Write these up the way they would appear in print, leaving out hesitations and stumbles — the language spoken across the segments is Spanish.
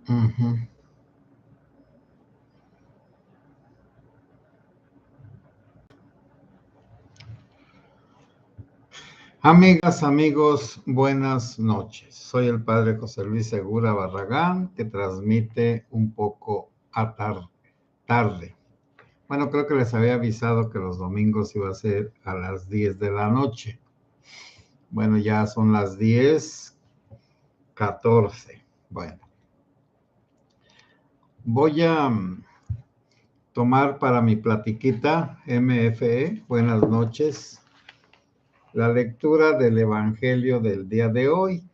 Ujú. Amigas, amigos, buenas noches. Soy el padre José Luis Segura Barragán, que transmite un poco tarde. Bueno, creo que les había avisado que los domingos iba a ser a las 10 de la noche. Bueno, ya son las 10:14. Bueno, voy a tomar para mi platiquita MFE, buenas noches, la lectura del Evangelio del día de hoy.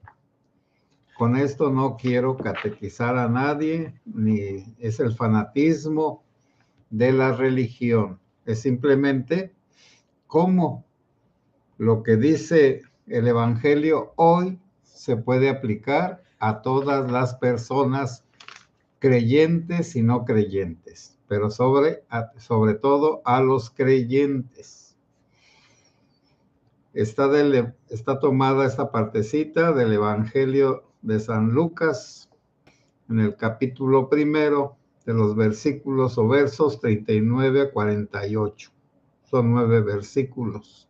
Con esto no quiero catequizar a nadie, ni es el fanatismo de la religión. Es simplemente cómo lo que dice el Evangelio hoy se puede aplicar a todas las personas creyentes y no creyentes, pero sobre todo a los creyentes. Está tomada esta partecita del Evangelio de San Lucas en el capítulo 1 de los versículos o versos 39 a 48. Son 9 versículos.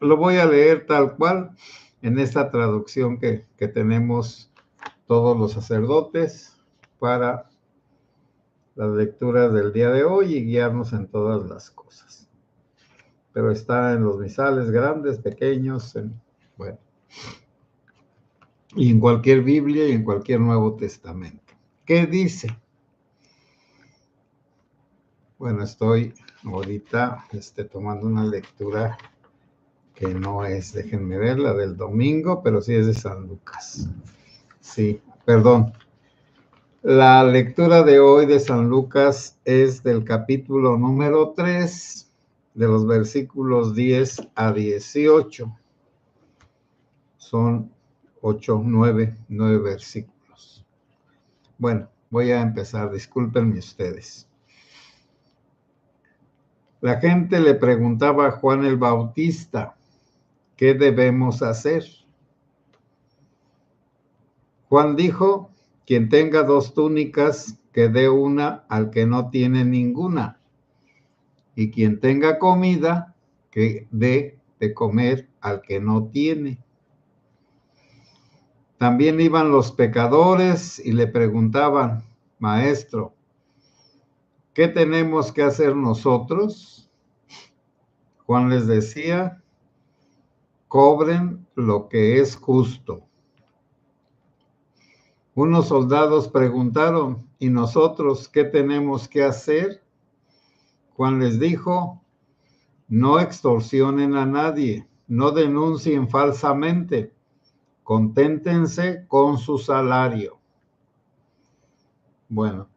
Lo voy a leer tal cual en esta traducción que tenemos todos los sacerdotes para las lecturas del día de hoy y guiarnos en todas las cosas. Pero está en los misales grandes, pequeños, bueno, y en cualquier Biblia y en cualquier Nuevo Testamento. ¿Qué dice? Bueno, estoy ahorita tomando una lectura que no es, déjenme ver, la del domingo, pero sí es de San Lucas. Sí, perdón. La lectura de hoy de San Lucas es del capítulo número 3, de los versículos 10 a 18. Son 9 versículos. Bueno, voy a empezar, discúlpenme ustedes. La gente le preguntaba a Juan el Bautista, ¿qué debemos hacer? Juan dijo, quien tenga 2 túnicas, que dé una al que no tiene ninguna. Y quien tenga comida, que dé de comer al que no tiene. También iban los pecadores y le preguntaban, Maestro, ¿qué tenemos que hacer nosotros? Juan les decía, cobren lo que es justo. Unos soldados preguntaron, ¿y nosotros qué tenemos que hacer? Juan les dijo, no extorsionen a nadie, no denuncien falsamente, conténtense con su salario. Bueno,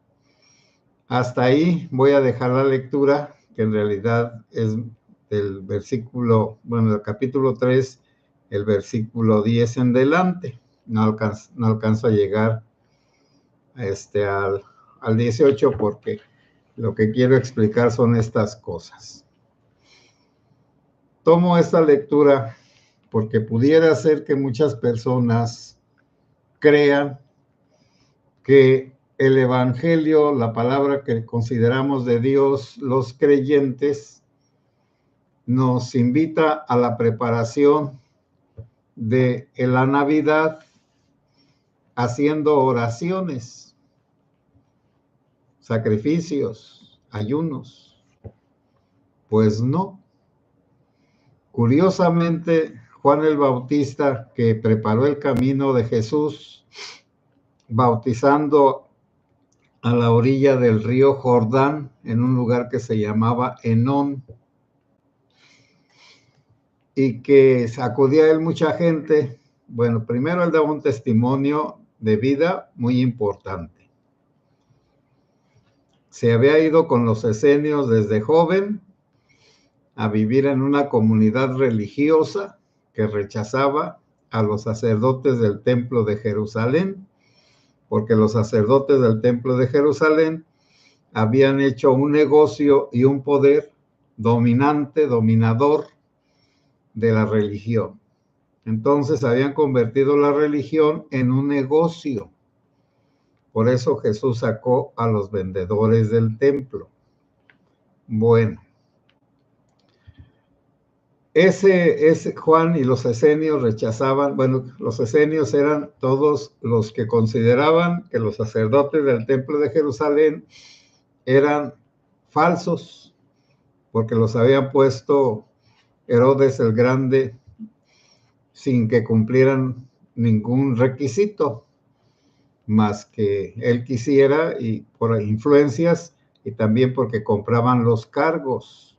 hasta ahí voy a dejar la lectura, que en realidad es del versículo, bueno, del capítulo 3, el versículo 10 en delante. No alcanzo a llegar al 18 porque lo que quiero explicar son estas cosas. Tomo esta lectura porque pudiera ser que muchas personas crean que el Evangelio, la palabra que consideramos de Dios, los creyentes, nos invita a la preparación de la Navidad haciendo oraciones, sacrificios, ayunos. Pues no. Curiosamente, Juan el Bautista, que preparó el camino de Jesús, bautizando a la orilla del río Jordán, en un lugar que se llamaba Enón, y que acudía a él mucha gente. Bueno, primero él daba un testimonio de vida muy importante. Se había ido con los esenios desde joven a vivir en una comunidad religiosa que rechazaba a los sacerdotes del templo de Jerusalén, porque los sacerdotes del templo de Jerusalén habían hecho un negocio y un poder dominador de la religión. Entonces habían convertido la religión en un negocio. Por eso Jesús sacó a los vendedores del templo. Bueno, ese Juan y los esenios rechazaban, bueno, los esenios eran todos los que consideraban que los sacerdotes del templo de Jerusalén eran falsos, porque los habían puesto Herodes el Grande sin que cumplieran ningún requisito, más que él quisiera, y por influencias, y también porque compraban los cargos.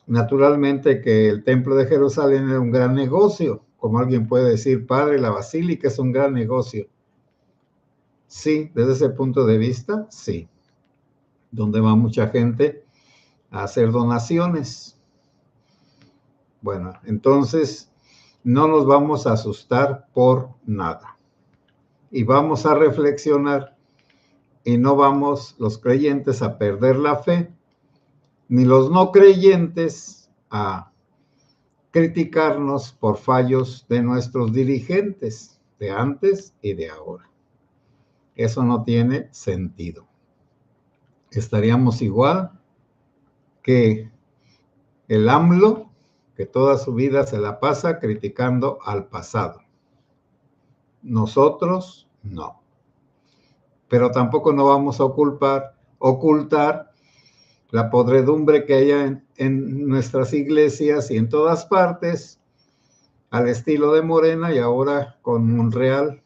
Naturalmente que el templo de Jerusalén era un gran negocio, como alguien puede decir, padre, la basílica es un gran negocio. Sí, desde ese punto de vista, sí. Donde va mucha gente a hacer donaciones. Bueno, entonces no nos vamos a asustar por nada. Y vamos a reflexionar y no vamos los creyentes a perder la fe, ni los no creyentes a criticarnos por fallos de nuestros dirigentes de antes y de ahora. Eso no tiene sentido. Estaríamos igual que el AMLO, que toda su vida se la pasa criticando al pasado. Nosotros no. Pero tampoco no vamos a ocultar la podredumbre que haya en nuestras iglesias y en todas partes, al estilo de Morena y ahora con Monreal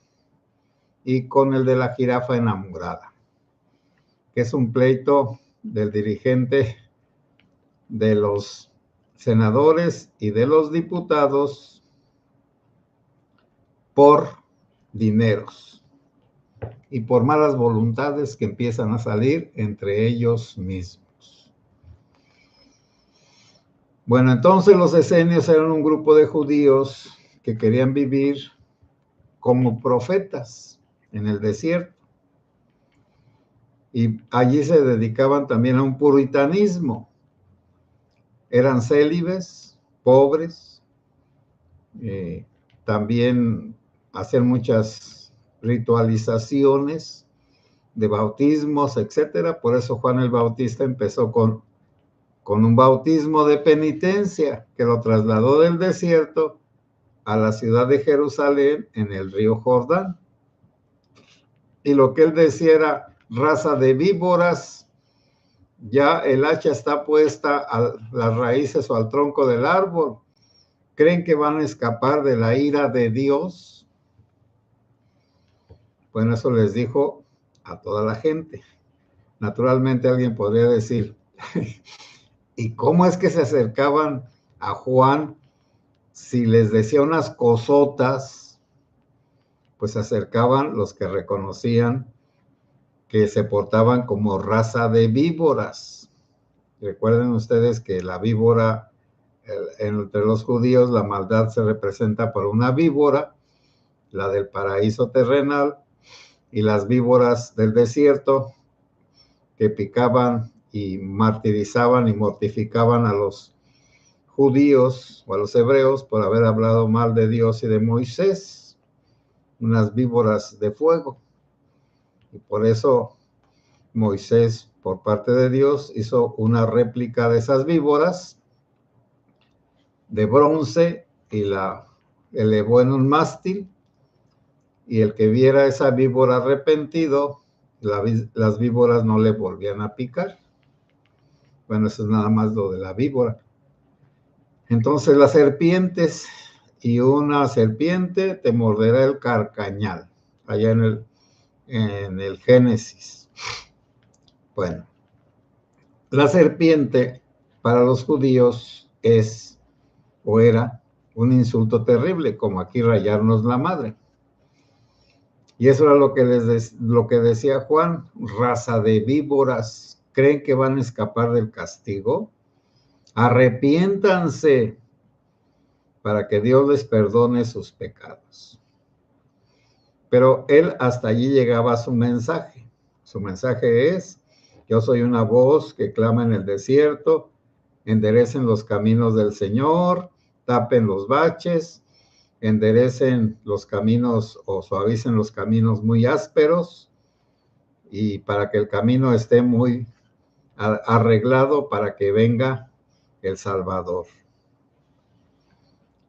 y con el de la jirafa enamorada, que es un pleito del dirigente de los senadores y de los diputados por dineros y por malas voluntades que empiezan a salir entre ellos mismos. Bueno, entonces los esenios eran un grupo de judíos que querían vivir como profetas en el desierto. Y allí se dedicaban también a un puritanismo. Eran célibes, pobres, también hacían muchas ritualizaciones de bautismos, etcétera. Por eso Juan el Bautista empezó con un bautismo de penitencia que lo trasladó del desierto a la ciudad de Jerusalén en el río Jordán. Y lo que él decía era raza de víboras, ya el hacha está puesta a las raíces o al tronco del árbol. ¿Creen que van a escapar de la ira de Dios? Bueno, eso les dijo a toda la gente. Naturalmente alguien podría decir, ¿y cómo es que se acercaban a Juan si les decía unas cosotas? Pues se acercaban los que reconocían que se portaban como raza de víboras. Recuerden ustedes que la víbora, entre los judíos, la maldad se representa por una víbora, la del paraíso terrenal, y las víboras del desierto que picaban y martirizaban y mortificaban a los judíos o a los hebreos por haber hablado mal de Dios y de Moisés, unas víboras de fuego. Y por eso Moisés, por parte de Dios, hizo una réplica de esas víboras de bronce y la elevó en un mástil, y el que viera esa víbora arrepentido, las víboras no le volvían a picar. Bueno, eso es nada más lo de la víbora. Entonces las serpientes, y una serpiente te morderá el carcañal, allá en el Génesis. Bueno, la serpiente para los judíos es o era un insulto terrible, como aquí rayarnos la madre. Y eso era lo que decía Juan, raza de víboras, ¿creen que van a escapar del castigo? Arrepiéntanse para que Dios les perdone sus pecados. Pero él hasta allí llegaba su mensaje. Su mensaje es, yo soy una voz que clama en el desierto, enderecen los caminos del Señor, tapen los baches, enderecen los caminos o suavicen los caminos muy ásperos, y para que el camino esté muy arreglado para que venga el Salvador.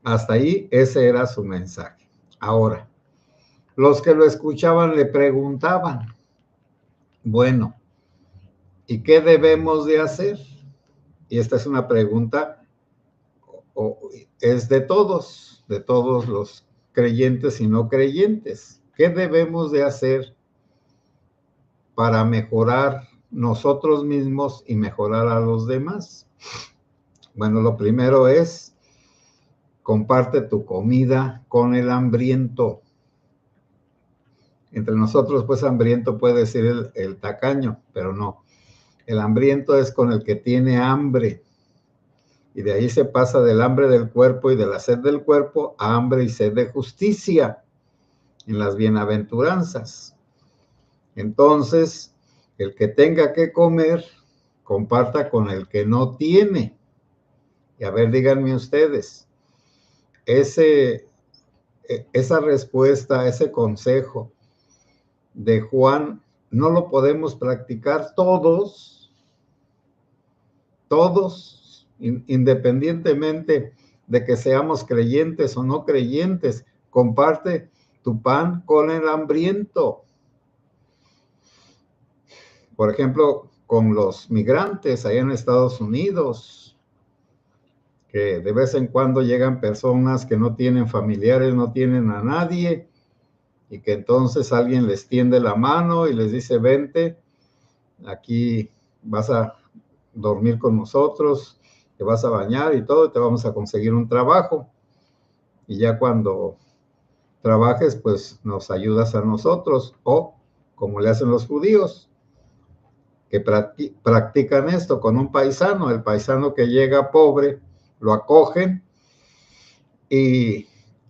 Hasta ahí ese era su mensaje. Ahora, los que lo escuchaban le preguntaban, bueno, ¿y qué debemos de hacer? Y esta es una pregunta, es de todos los creyentes y no creyentes. ¿Qué debemos de hacer para mejorar nosotros mismos y mejorar a los demás? Bueno, lo primero es, comparte tu comida con el hambriento. Entre nosotros, pues, hambriento puede decir el tacaño, pero no. El hambriento es con el que tiene hambre. Y de ahí se pasa del hambre del cuerpo y de la sed del cuerpo a hambre y sed de justicia en las bienaventuranzas. Entonces, el que tenga que comer, comparta con el que no tiene. Y a ver, díganme ustedes, esa respuesta, ese consejo de Juan, no lo podemos practicar todos, independientemente de que seamos creyentes o no creyentes. Comparte tu pan con el hambriento. Por ejemplo, con los migrantes allá en Estados Unidos, que de vez en cuando llegan personas que no tienen familiares, no tienen a nadie, y que entonces alguien les tiende la mano y les dice, vente, aquí vas a dormir con nosotros, te vas a bañar y todo, te vamos a conseguir un trabajo. Y ya cuando trabajes, pues nos ayudas a nosotros. O como le hacen los judíos, que practican esto con un paisano. El paisano que llega pobre, lo acogen y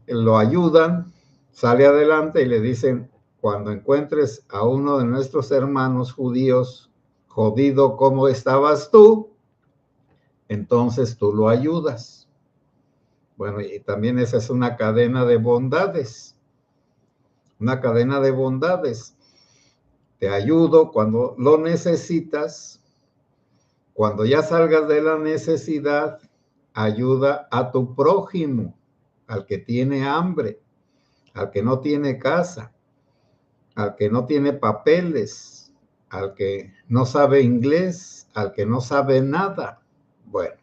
lo ayudan, sale adelante y le dicen, cuando encuentres a uno de nuestros hermanos judíos jodido como estabas tú, entonces tú lo ayudas. Bueno, y también esa es una cadena de bondades. Una cadena de bondades. Te ayudo cuando lo necesitas. Cuando ya salgas de la necesidad, ayuda a tu prójimo, al que tiene hambre, al que no tiene casa, al que no tiene papeles, al que no sabe inglés, al que no sabe nada. Bueno,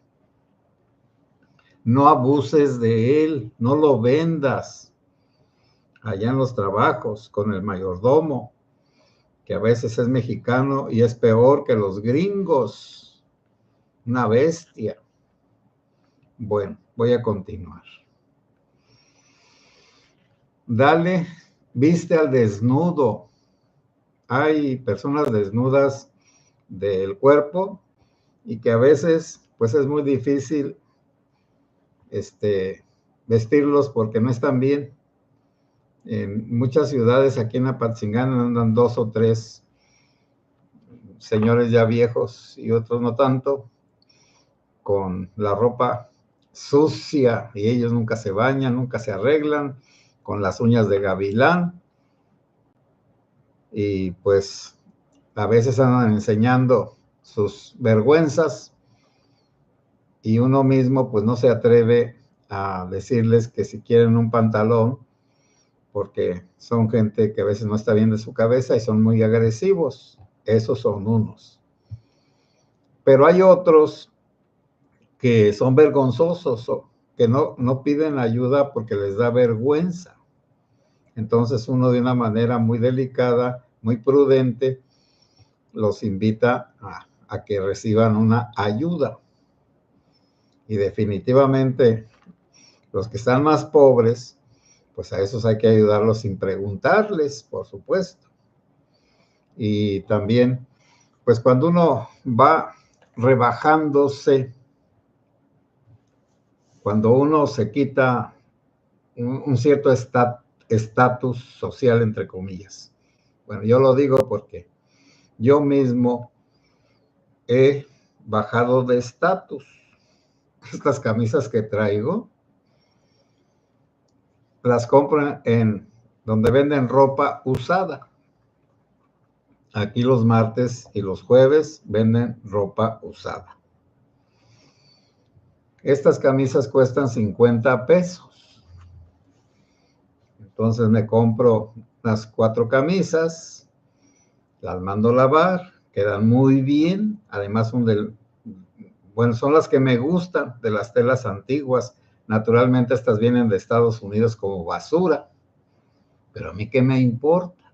no abuses de él, no lo vendas allá en los trabajos con el mayordomo, que a veces es mexicano y es peor que los gringos, una bestia. Bueno, voy a continuar. Dale, viste al desnudo. Hay personas desnudas del cuerpo y que a veces pues es muy difícil vestirlos porque no están bien. En muchas ciudades aquí en Apatzingán andan 2 o 3 señores ya viejos y otros no tanto, con la ropa sucia y ellos nunca se bañan, nunca se arreglan, con las uñas de gavilán y pues a veces andan enseñando sus vergüenzas y uno mismo pues no se atreve a decirles que si quieren un pantalón, porque son gente que a veces no está bien de su cabeza y son muy agresivos. Esos son unos. Pero hay otros que son vergonzosos, que no piden ayuda porque les da vergüenza. Entonces uno de una manera muy delicada, muy prudente, los invita a que reciban una ayuda. Y definitivamente los que están más pobres, pues a esos hay que ayudarlos sin preguntarles, por supuesto. Y también, pues cuando uno va rebajándose, cuando uno se quita un cierto estatus social, entre comillas. Bueno, yo lo digo porque yo mismo he bajado de estatus. Estas camisas que traigo, las compro en donde venden ropa usada. Aquí los martes y los jueves venden ropa usada. Estas camisas cuestan 50 pesos. Entonces me compro las 4 camisas, las mando a lavar, quedan muy bien. Además son las que me gustan de las telas antiguas. Naturalmente estas vienen de Estados Unidos como basura, pero a mí qué me importa.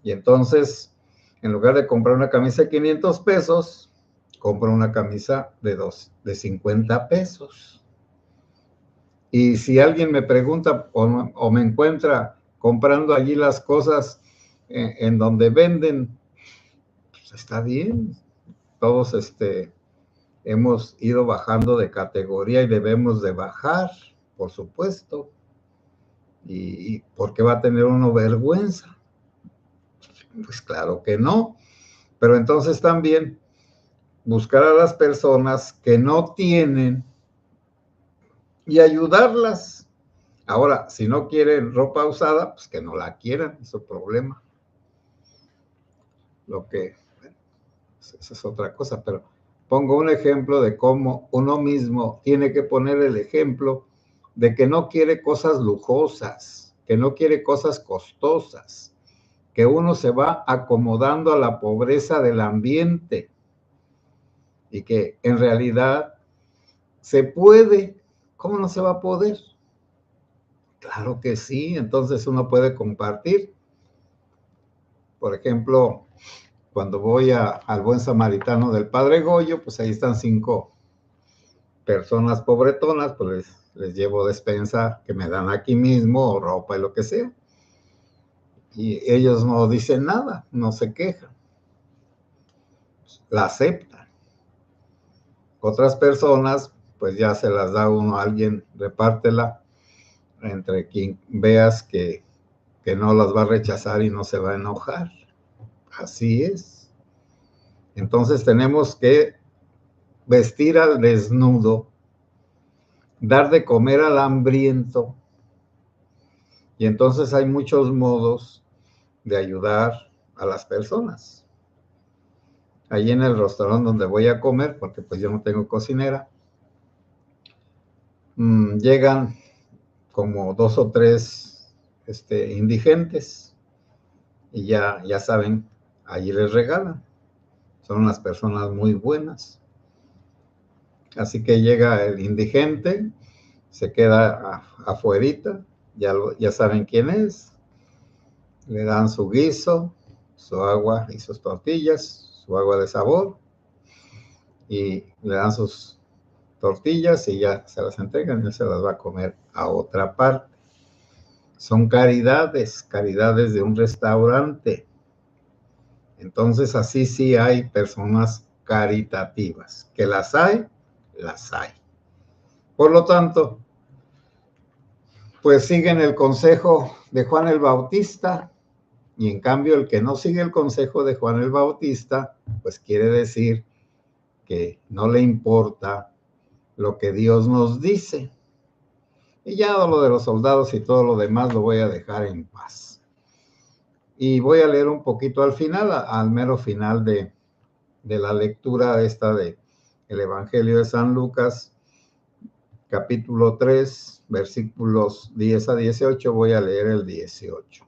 Y entonces, en lugar de comprar una camisa de 500 pesos, compro una camisa de 50 pesos. Y si alguien me pregunta o me encuentra comprando allí las cosas en donde venden, pues está bien. Todos hemos ido bajando de categoría y debemos de bajar, por supuesto. ¿Y por qué va a tener uno vergüenza? Pues claro que no. Pero entonces también buscar a las personas que no tienen y ayudarlas. Ahora, si no quieren ropa usada, pues que no la quieran, es su problema. Esa es otra cosa, pero pongo un ejemplo de cómo uno mismo tiene que poner el ejemplo de que no quiere cosas lujosas, que no quiere cosas costosas, que uno se va acomodando a la pobreza del ambiente y que en realidad se puede. ¿Cómo no se va a poder? Claro que sí, entonces uno puede compartir. Por ejemplo, cuando voy al Buen Samaritano del Padre Goyo, pues ahí están 5 personas pobretonas, pues les llevo despensa que me dan aquí mismo, o ropa y lo que sea. Y ellos no dicen nada, no se quejan. La aceptan. Otras personas, pues ya se las da uno a alguien, repártela entre quien veas que no las va a rechazar y no se va a enojar. Así es. Entonces tenemos que vestir al desnudo, dar de comer al hambriento, y entonces hay muchos modos de ayudar a las personas. Allí en el restaurante donde voy a comer, porque pues yo no tengo cocinera, llegan como 2 o 3 indigentes y ya saben, allí les regalan. Son unas personas muy buenas. Así que llega el indigente, se queda afuerita, ya saben quién es, le dan su guiso, su agua y sus tortillas, su agua de sabor, y le dan sus tortillas y ya se las entregan y se las va a comer a otra parte. Son caridades de un restaurante. Entonces así sí hay personas caritativas. Que las hay, las hay. Por lo tanto, pues siguen el consejo de Juan el Bautista, y en cambio el que no sigue el consejo de Juan el Bautista, pues quiere decir que no le importa lo que Dios nos dice. Y ya lo de los soldados y todo lo demás lo voy a dejar en paz. Y voy a leer un poquito al final, al mero final de la lectura esta de el Evangelio de San Lucas, capítulo 3, versículos 10 a 18, voy a leer el 18.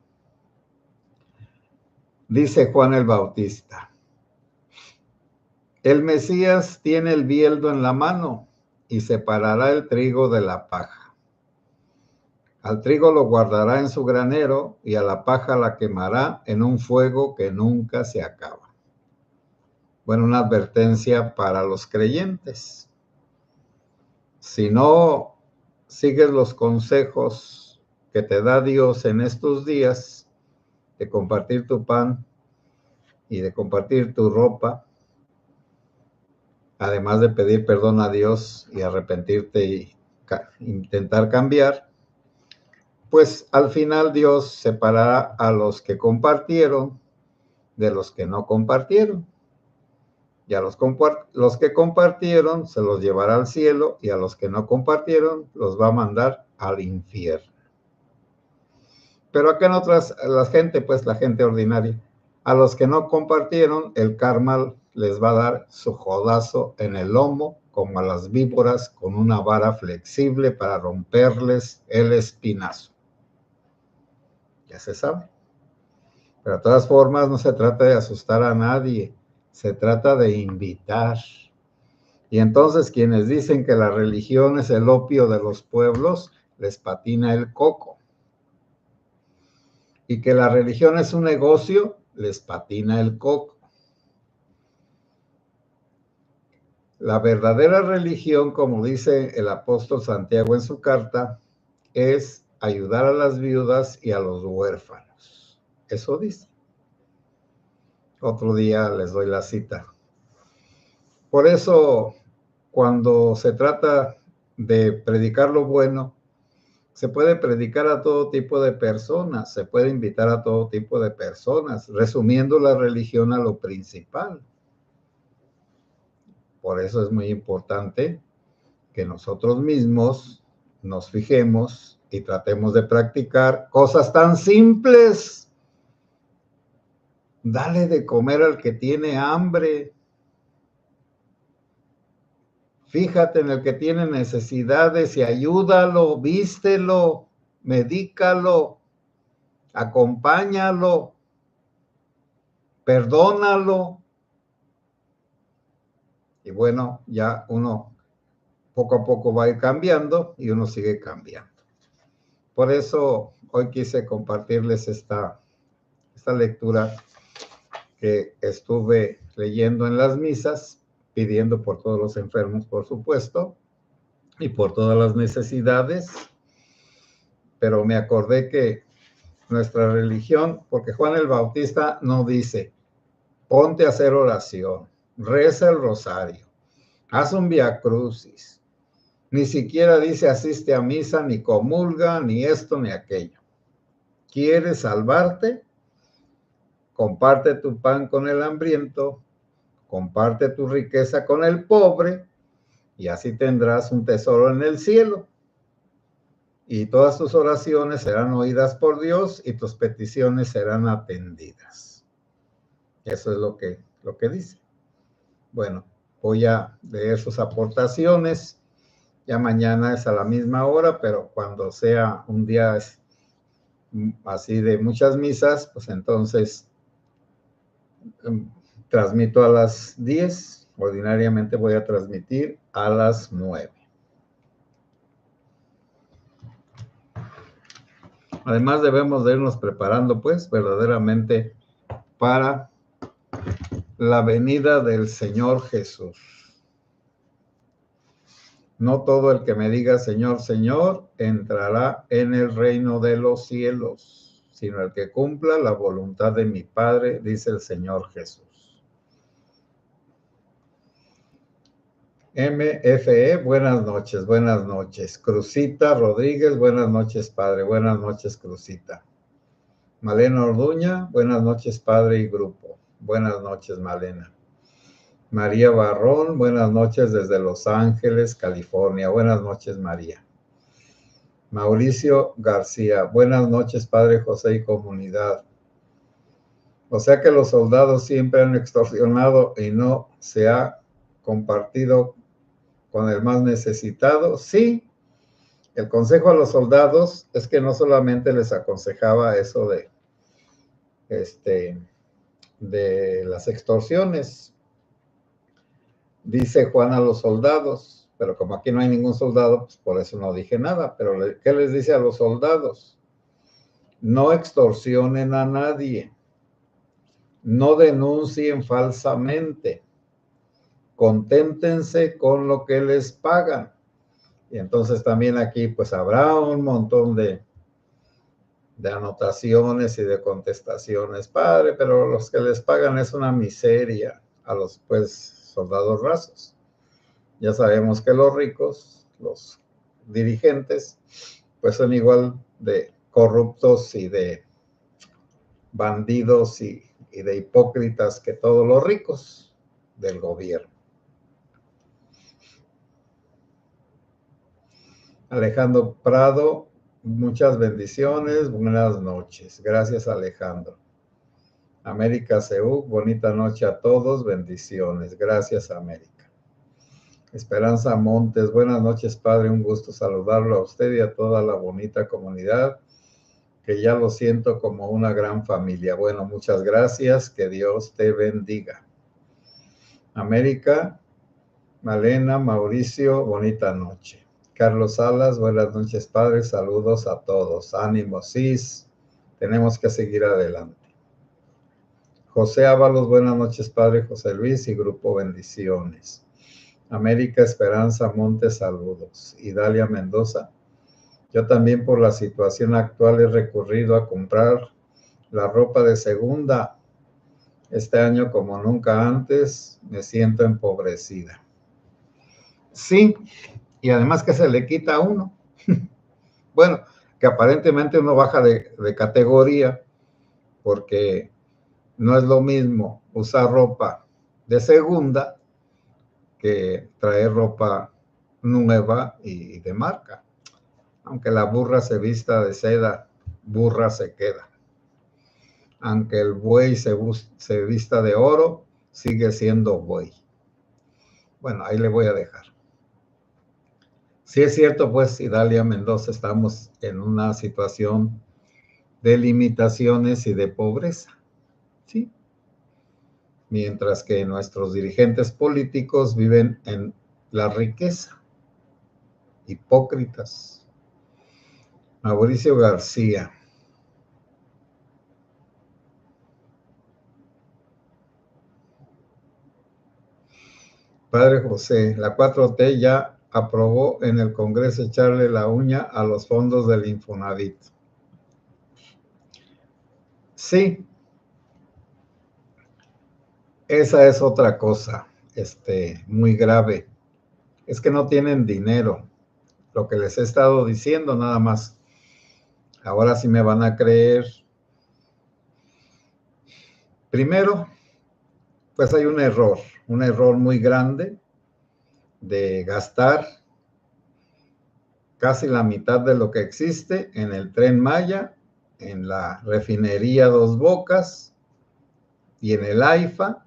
Dice Juan el Bautista: el Mesías tiene el bieldo en la mano y separará el trigo de la paja. Al trigo lo guardará en su granero y a la paja la quemará en un fuego que nunca se acaba. Bueno, una advertencia para los creyentes. Si no sigues los consejos que te da Dios en estos días, de compartir tu pan y de compartir tu ropa, además de pedir perdón a Dios y arrepentirte y intentar cambiar, pues al final Dios separará a los que compartieron de los que no compartieron. Y a los que compartieron se los llevará al cielo, y a los que no compartieron los va a mandar al infierno. Pero acá en otras, la gente ordinaria, A los que no compartieron, el karma les va a dar su jodazo en el lomo, como a las víboras, con una vara flexible para romperles el espinazo. Ya se sabe. Pero de todas formas, no se trata de asustar a nadie, se trata de invitar. Y entonces quienes dicen que la religión es el opio de los pueblos, les patina el coco. Y que la religión es un negocio, les patina el coco. La verdadera religión, como dice el apóstol Santiago en su carta, es ayudar a las viudas y a los huérfanos. Eso dice. Otro día les doy la cita. Por eso, cuando se trata de predicar lo bueno, se puede predicar a todo tipo de personas, se puede invitar a todo tipo de personas, resumiendo la religión a lo principal. Por eso es muy importante que nosotros mismos nos fijemos y tratemos de practicar cosas tan simples. Dale de comer al que tiene hambre. Fíjate en el que tiene necesidades y ayúdalo, vístelo, medícalo, acompáñalo, perdónalo. Y bueno, ya uno poco a poco va a ir cambiando y uno sigue cambiando. Por eso hoy quise compartirles esta lectura que estuve leyendo en las misas, pidiendo por todos los enfermos, por supuesto, y por todas las necesidades. Pero me acordé que nuestra religión, porque Juan el Bautista no dice, ponte a hacer oración, reza el rosario, haz un viacrucis, ni siquiera dice asiste a misa, ni comulga, ni esto, ni aquello. ¿Quieres salvarte? Comparte tu pan con el hambriento, comparte tu riqueza con el pobre, y así tendrás un tesoro en el cielo. Y todas tus oraciones serán oídas por Dios y tus peticiones serán atendidas. Eso es lo que dice. Bueno, voy a leer sus aportaciones. Ya mañana es a la misma hora, pero cuando sea un día así de muchas misas, pues entonces transmito a las 10. Ordinariamente voy a transmitir a las 9. Además debemos de irnos preparando, pues, verdaderamente para la venida del Señor Jesús. No todo el que me diga Señor, Señor, entrará en el reino de los cielos, sino el que cumpla la voluntad de mi Padre, dice el Señor Jesús. MFE, buenas noches, buenas noches. Crucita Rodríguez, buenas noches, Padre, buenas noches, Crucita. Malena Orduña, buenas noches, Padre y grupo. Buenas noches, Malena. María Barrón, buenas noches desde Los Ángeles, California. Buenas noches, María. Mauricio García, buenas noches, Padre José y comunidad. O sea que los soldados siempre han extorsionado y no se ha compartido con el más necesitado. Sí, el consejo a los soldados es que no solamente les aconsejaba eso de las extorsiones. Dice Juan a los soldados, pero como aquí no hay ningún soldado, pues por eso no dije nada. Pero ¿qué les dice a los soldados? No extorsionen a nadie, no denuncien falsamente, conténtense con lo que les pagan. Y entonces también aquí pues habrá un montón de anotaciones y de contestaciones, Padre, pero los que les pagan es una miseria a los pues soldados rasos. Ya sabemos que los ricos, los dirigentes, pues son igual de corruptos y de bandidos y de hipócritas que todos los ricos del gobierno. Alejandro Prado, muchas bendiciones, buenas noches. Gracias, Alejandro. América Seúl, bonita noche a todos, bendiciones. Gracias, América. Esperanza Montes, buenas noches, padre, un gusto saludarlo a usted y a toda la bonita comunidad, que ya lo siento como una gran familia. Bueno, muchas gracias, que Dios te bendiga. América, Malena, Mauricio, bonita noche. Carlos Salas, buenas noches, padre, saludos a todos. Ánimo, sis, tenemos que seguir adelante. José Ábalos, buenas noches, padre José Luis y grupo bendiciones. América Esperanza Montes, saludos. Idalia Mendoza, yo también por la situación actual he recurrido a comprar la ropa de segunda. Este año como nunca antes me siento empobrecida. Sí, y además que se le quita a uno. Bueno, que aparentemente uno baja de categoría porque no es lo mismo usar ropa de segunda que traer ropa nueva y de marca. Aunque la burra se vista de seda, burra se queda. Aunque el buey se vista de oro, sigue siendo buey. Bueno, ahí le voy a dejar. Sí es cierto, pues, Idalia Mendoza, estamos en una situación de limitaciones y de pobreza, ¿sí? Mientras que nuestros dirigentes políticos viven en la riqueza. Hipócritas. Mauricio García. Padre José, la 4T ya aprobó en el Congreso echarle la uña a los fondos del Infonavit. Sí, esa es otra cosa, muy grave. Es que no tienen dinero. Lo que les he estado diciendo nada más. Ahora sí me van a creer. Primero, pues hay un error muy grande de gastar casi la mitad de lo que existe en el Tren Maya, en la refinería Dos Bocas y en el AIFA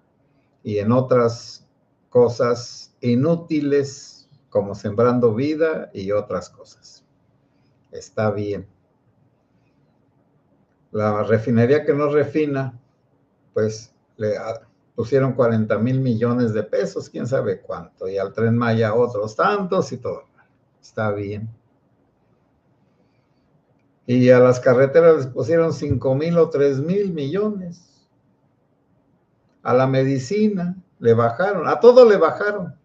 y en otras cosas inútiles como Sembrando Vida y otras cosas. Está bien. La refinería que no refina, pues le pusieron 40,000 millones de pesos, quién sabe cuánto, y al Tren Maya otros tantos y todo. Está bien. Y a las carreteras les pusieron 5,000 o 3,000 millones. A la medicina le bajaron, a todo le bajaron,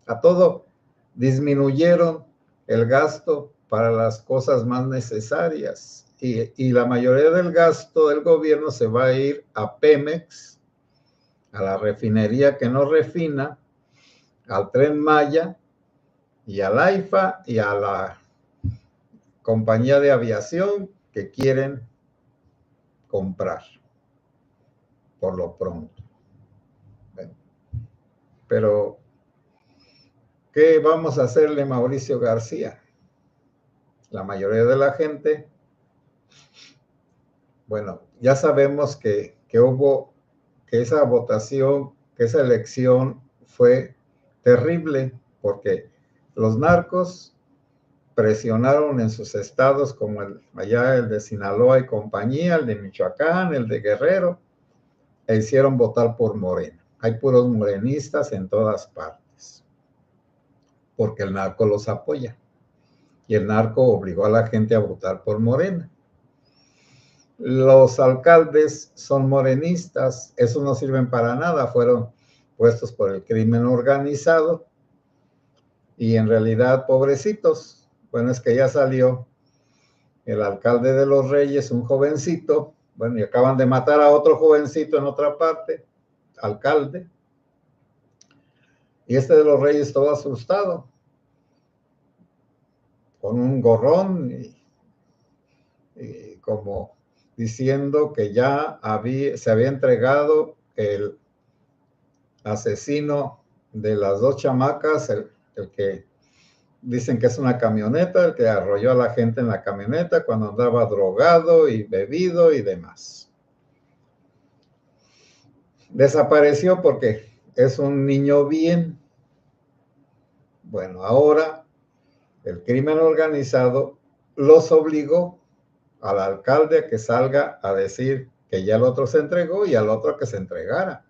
a todo disminuyeron el gasto para las cosas más necesarias. Y la mayoría del gasto del gobierno se va a ir a Pemex, a la refinería que no refina, al Tren Maya y al AIFA y a la compañía de aviación que quieren comprar por lo pronto. Bueno, pero ¿qué vamos a hacerle, Mauricio García? La mayoría de la gente, bueno, ya sabemos que esa votación, que esa elección fue terrible porque los narcos presionaron en sus estados como allá el de Sinaloa y compañía, el de Michoacán, el de Guerrero, e hicieron votar por Morena. Hay puros morenistas en todas partes, porque el narco los apoya. Y el narco obligó a la gente a votar por Morena. Los alcaldes son morenistas, esos no sirven para nada, fueron puestos por el crimen organizado y en realidad pobrecitos. Bueno, es que ya salió el alcalde de Los Reyes, un jovencito, bueno, y acaban de matar a otro jovencito en otra parte, alcalde, y de Los Reyes todo asustado, con un gorrón y como diciendo que ya se había entregado el asesino de las dos chamacas, el que dicen que es una camioneta, el que arrolló a la gente en la camioneta cuando andaba drogado y bebido y demás. desapareció porque es un niño bien. Bueno, ahora el crimen organizado los obligó al alcalde a que salga a decir que ya el otro se entregó y al otro a que se entregara,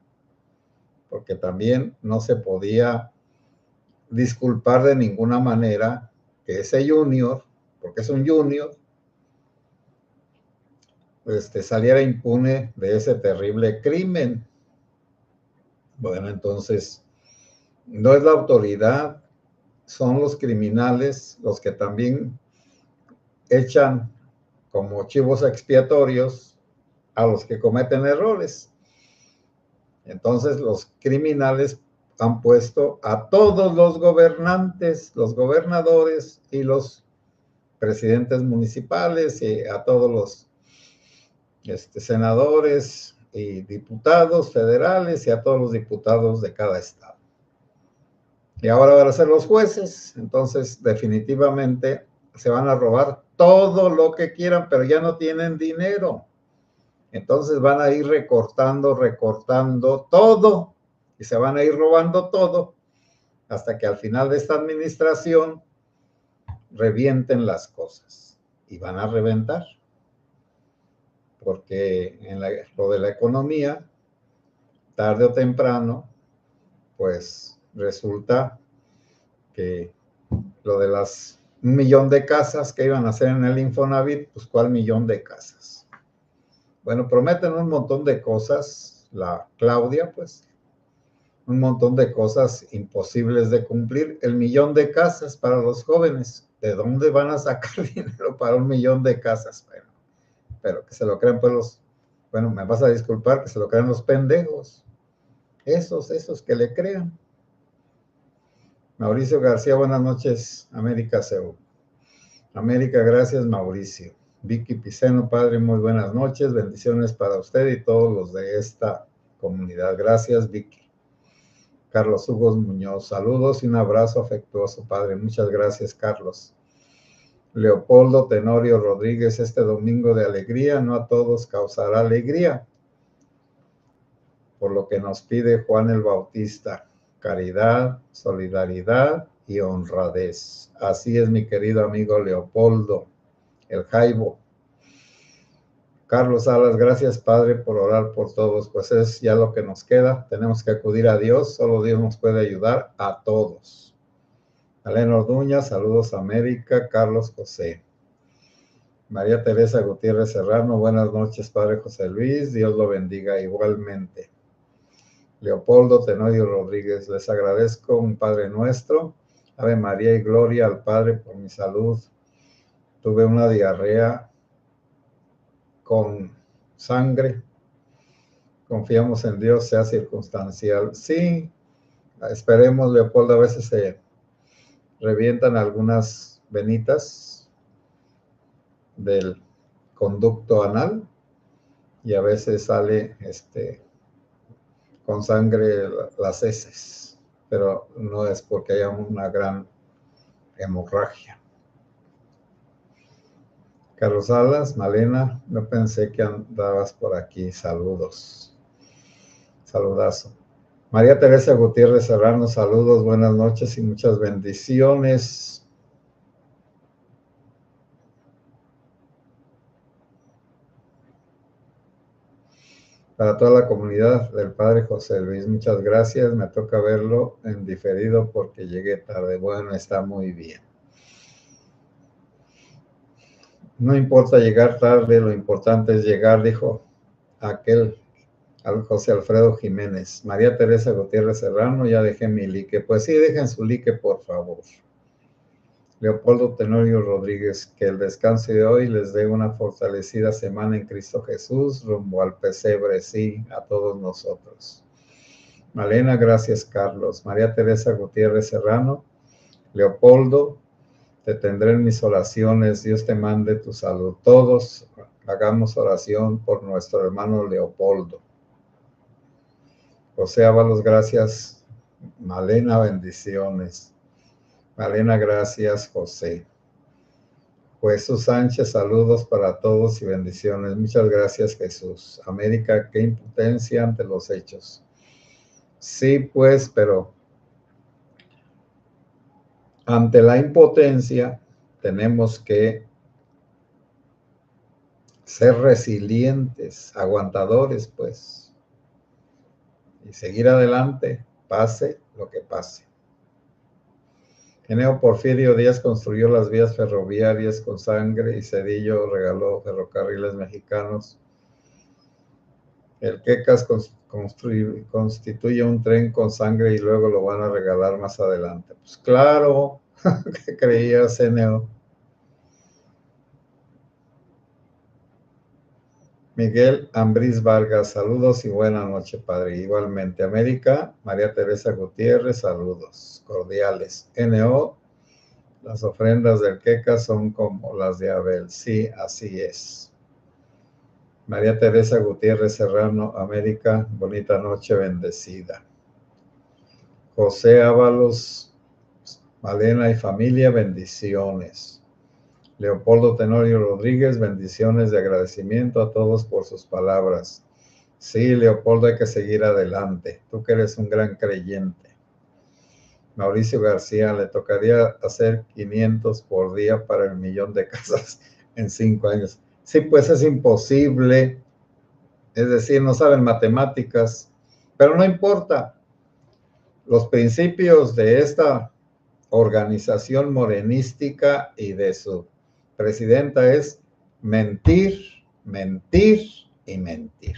porque también no se podía disculpar de ninguna manera que ese junior, porque es un junior, saliera impune de ese terrible crimen. Bueno, entonces, no es la autoridad, son los criminales los que también echan como chivos expiatorios a los que cometen errores. Entonces, los criminales han puesto a todos los gobernantes, los gobernadores y los presidentes municipales y a todos los senadores y diputados federales y a todos los diputados de cada estado. Y ahora van a ser los jueces, entonces definitivamente se van a robar todo lo que quieran, pero ya no tienen dinero. Entonces van a ir recortando todo y se van a ir robando todo hasta que al final de esta administración revienten las cosas y van a reventar. Porque en lo de la economía, tarde o temprano, pues resulta que lo de las 1,000,000 de casas que iban a hacer en el Infonavit, pues ¿cuál 1,000,000 de casas? Bueno, prometen un montón de cosas, la Claudia, pues, un montón de cosas imposibles de cumplir. El 1,000,000 de casas para los jóvenes, ¿de dónde van a sacar dinero para 1,000,000 de casas? Bueno, pero que se lo crean pues los, bueno, me vas a disculpar, que se lo crean los pendejos, esos que le crean. Mauricio García, buenas noches, América Seúl. América, gracias, Mauricio. Vicky Piceno, padre, muy buenas noches, bendiciones para usted y todos los de esta comunidad. Gracias, Vicky. Carlos Hugo Muñoz, saludos y un abrazo afectuoso, padre. Muchas gracias, Carlos. Leopoldo Tenorio Rodríguez, este domingo de alegría, no a todos causará alegría, por lo que nos pide Juan el Bautista, caridad, solidaridad y honradez. Así es, mi querido amigo Leopoldo, el Jaibo. Carlos Salas, gracias, Padre, por orar por todos, pues es ya lo que nos queda. Tenemos que acudir a Dios, solo Dios nos puede ayudar a todos. Alena Orduña, saludos América, Carlos José. María Teresa Gutiérrez Serrano, buenas noches, Padre José Luis, Dios lo bendiga igualmente. Leopoldo Tenorio Rodríguez, les agradezco un Padre Nuestro, Ave María y Gloria al Padre por mi salud. Tuve una diarrea con sangre. Confiamos en Dios, sea circunstancial. Sí, esperemos, Leopoldo, a veces se revientan algunas venitas del conducto anal y a veces sale con sangre las heces, pero no es porque haya una gran hemorragia. Carlos Salas, Malena, no pensé que andabas por aquí. Saludos. Saludazo. María Teresa Gutiérrez Serrano, saludos, buenas noches y muchas bendiciones. Para toda la comunidad del Padre José Luis, muchas gracias. Me toca verlo en diferido porque llegué tarde. Bueno, está muy bien. No importa llegar tarde, lo importante es llegar, dijo aquel al José Alfredo Jiménez. María Teresa Gutiérrez Serrano, ya dejé mi like. Pues sí, dejen su like, por favor. Leopoldo Tenorio Rodríguez, que el descanso de hoy les dé una fortalecida semana en Cristo Jesús, rumbo al pesebre, sí, a todos nosotros. Malena, gracias, Carlos. María Teresa Gutiérrez Serrano, Leopoldo, te tendré en mis oraciones, Dios te mande tu salud. Todos hagamos oración por nuestro hermano Leopoldo. José Ábalos, gracias. Malena, bendiciones. Malena, gracias, José. Jesús Sánchez, saludos para todos y bendiciones. Muchas gracias, Jesús. América, qué impotencia ante los hechos. Sí, pues, pero ante la impotencia tenemos que ser resilientes, aguantadores, pues, y seguir adelante, pase lo que pase. Geneo Porfirio Díaz construyó las vías ferroviarias con sangre y Cedillo regaló ferrocarriles mexicanos. El Quecas constituye un tren con sangre y luego lo van a regalar más adelante. Pues claro, que creía Geneo. Miguel Ambrís Vargas, saludos y buena noche, padre. Igualmente, América, María Teresa Gutiérrez, saludos cordiales. NO, las ofrendas del Queca son como las de Abel. Sí, así es. María Teresa Gutiérrez Serrano, América, bonita noche, bendecida. José Ábalos, Malena y familia, bendiciones. Leopoldo Tenorio Rodríguez, bendiciones de agradecimiento a todos por sus palabras. Sí, Leopoldo, hay que seguir adelante. Tú que eres un gran creyente. Mauricio García, le tocaría hacer 500 por día para el 1,000,000 de casas en 5 años. Sí, pues es imposible. Es decir, no saben matemáticas, pero no importa. Los principios de esta organización morenística y de su presidenta es mentir, mentir y mentir.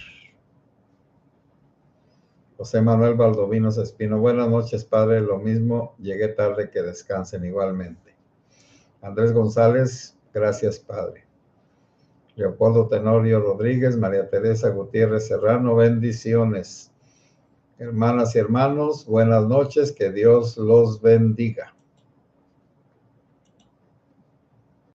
José Manuel Valdovinos Espino, buenas noches, padre, lo mismo, llegué tarde, que descansen igualmente. Andrés González, gracias, padre. Leopoldo Tenorio Rodríguez, María Teresa Gutiérrez Serrano, bendiciones. Hermanas y hermanos, buenas noches, que Dios los bendiga.